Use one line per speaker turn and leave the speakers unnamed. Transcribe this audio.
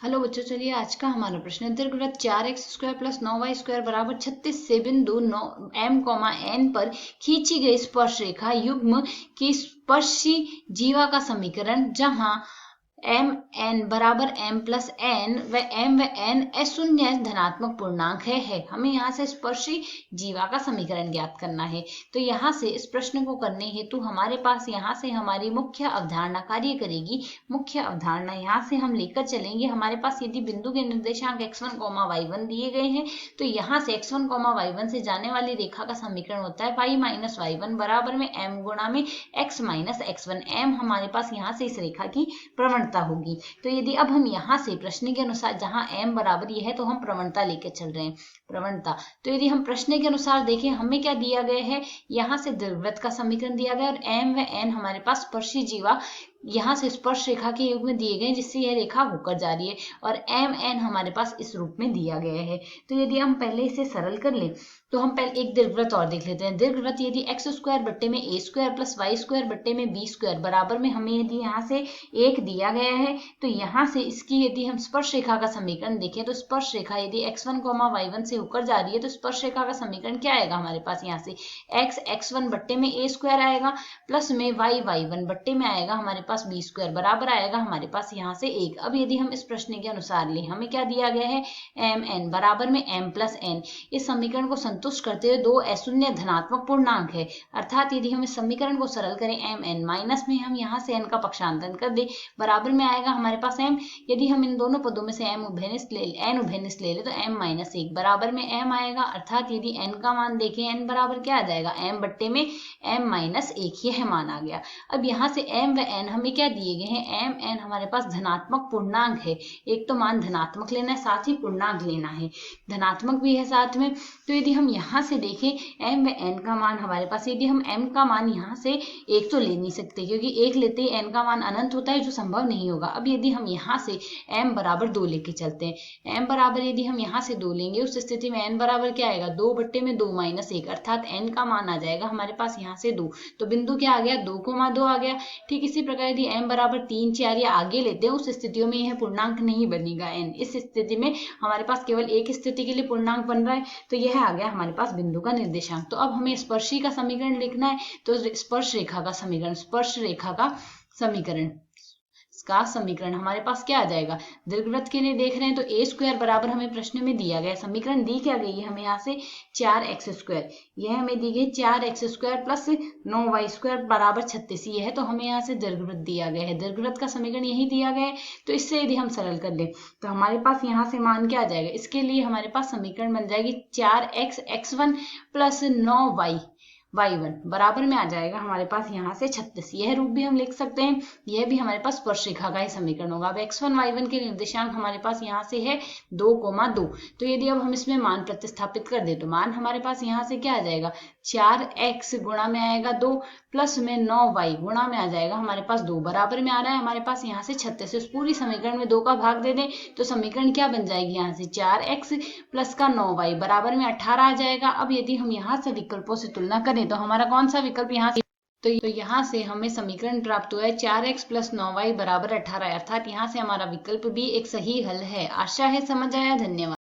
Hello बच्चों, चलिए आज का हमारा प्रश्न है। दीर्घवृत्त 4x² प्लस 9y² बराबर 36 से बिंदु m, n पर खींची गई स्पर्श रेखा युग्म की स्पर्शी जीवा का समीकरण, जहां एम एन बराबर m प्लस एन व n अशून्य धनात्मक पूर्णांक है। हमें यहाँ से स्पर्शी जीवा का समीकरण ज्ञात करना है। तो यहाँ से इस प्रश्न को करने हेतु हमारे पास यहाँ से हमारी मुख्य अवधारणा कार्य करेगी। मुख्य अवधारणा यहाँ से हम लेकर चलेंगे। हमारे पास यदि बिंदु के निर्देशांक x1, y1 दिए गए हैं, तो यहाँ से x1, y1 से जाने वाली रेखा का समीकरण होता है y माइनस y1 बराबर में m गुणा में x माइनस x1। m हमारे पास यहाँ से इस रेखा की प्रवणता होगी। तो यदि अब हम यहाँ से प्रश्न के अनुसार, जहां m बराबर ये है, तो हम प्रवणता लेके चल रहे हैं, प्रवणता। तो यदि हम प्रश्न के अनुसार देखें, हमें क्या दिया गया है, यहाँ से दीर्घवृत्त का समीकरण दिया गया और m व n हमारे पास स्पर्शी जीवा यहाँ से स्पर्श रेखा के युग में दिए गए, जिससे यह रेखा होकर जा रही है, और एम एन हमारे पास इस रूप में दिया गया है। तो यदि हम पहले इसे सरल कर लें, तो हम पहले एक दीर्घवृत्त और देख लेते हैं। दीर्घवृत्त यदि x² बट्टे में a² प्लस y² बट्टे में b² बराबर में, हमें यदि यहाँ से 1 दिया गया है, तो यहाँ से इसकी यदि हम स्पर्श रेखा का समीकरण देखें, तो स्पर्श रेखा यदि x1, y1 से होकर जा रही है, तो स्पर्श रेखा का समीकरण क्या आएगा हमारे पास, यहाँ से x1 बट्टे में a² आएगा, प्लस में y1 बट्टे में आएगा हमारे पास b² बराबर आएगा हमारे पास यहाँ से 1। अब यदि हम इस प्रश्न के अनुसार लें, हमें क्या दिया गया है, एम एन बराबर में m प्लस n। इस समीकरण को संतुष्ट करते हुए दो अशून्य धनात्मक पूर्णांक है, अर्थात यदि हम इस समीकरण को सरल करें, एम एन माइनस में हम यहाँ से n का पक्षांतरण कर दे, बराबर में आएगा हमारे पास m। यदि हम इन दोनों पदों में से n उभयनिष्ठ ले ले, तो m माइनस 1 बराबर में m आएगा, अर्थात यदि n का मान देखें, n बराबर क्या आ जाएगा, m बट्टे में m माइनस 1, यह मान आ गया। अब यहाँ से m व n हमें क्या दिए गए हैं, m n हमारे पास धनात्मक पूर्णांक है। एक तो मान धनात्मक लेना है, साथ ही पूर्णांक लेना है, धनात्मक भी है साथ में। तो यदि हम यहाँ से देखें, m व n का मान हमारे पास, यदि हम m का मान यहाँ से 1 तो ले नहीं सकते, क्योंकि 1 लेते ही n का मान अनंत होता है, जो संभव नहीं होगा। अब यदि हम यहाँ से m बराबर 2 लेके चलते हैं, m बराबर यदि हम यहाँ से 2 लेंगे, उस स्थिति में n बराबर क्या आएगा, 2 बट्टे में 2 माइनस 1, अर्थात n का मान आ जाएगा हमारे पास यहाँ से 2। तो बिंदु क्या आ गया, 2,2 आ गया। ठीक इसी प्रकार यदि m बराबर 3, 4 या आगे लेते हैं, उस स्थितियों में यह पूर्णांक नहीं बनेगा n। इस स्थिति में हमारे पास केवल एक स्थिति के लिए पूर्णांक बन रहा है, तो यह आ गया हमारे पास बिंदु का निर्देशांक। तो अब हमें स्पर्शी का समीकरण लिखना है, तो स्पर्श रेखा का समीकरण, स्पर्श रेखा का समीकरण हमारे पास क्या आ जाएगा। दीर्घवृत्त के लिए देख रहे हैं, तो a² बराबर हमें प्रश्न में दिया गया, समीकरण दी क्या गई है हमें यहाँ से 4x², यह हमें दी गई 4x² प्लस 9y² बराबर 36, यह तो हमें यहाँ से दीर्घवृत्त दिया गया है, दीर्घवृत्त का समीकरण यही दिया गया है। तो इससे यदि हम सरल कर लें, तो हमारे पास यहाँ से मान क्या आ जाएगा, इसके लिए हमारे पास समीकरण बन जाएगी 4x(x1) प्लस 9y(y1) बराबर में आ जाएगा हमारे पास यहाँ से 36। यह रूप भी हम लिख सकते हैं, यह भी हमारे पास स्पर्श रेखा का ही समीकरण होगा। अब x1, y1 के निर्देशांक हमारे पास यहाँ से है 2,2। तो यदि अब हम इसमें मान प्रतिस्थापित कर दे, तो मान हमारे पास यहाँ से क्या आ जाएगा, 4x गुणा में आएगा 2, प्लस में 9y गुणा में आ जाएगा हमारे पास 2, बराबर में आ रहा है हमारे पास यहाँ से 36। इस पूरी समीकरण में 2 का भाग दे दें, तो समीकरण क्या बन जाएगी, यहाँ से 4x प्लस का 9y बराबर में 18 आ जाएगा। अब यदि हम यहाँ से विकल्पों से तुलना करें, तो हमारा कौन सा विकल्प यहाँ से, तो यहाँ से हमें समीकरण प्राप्त हुआ है 4x प्लस 9y बराबर 18, अर्थात यहाँ से हमारा विकल्प भी एक सही हल है। आशा है समझ आया। धन्यवाद।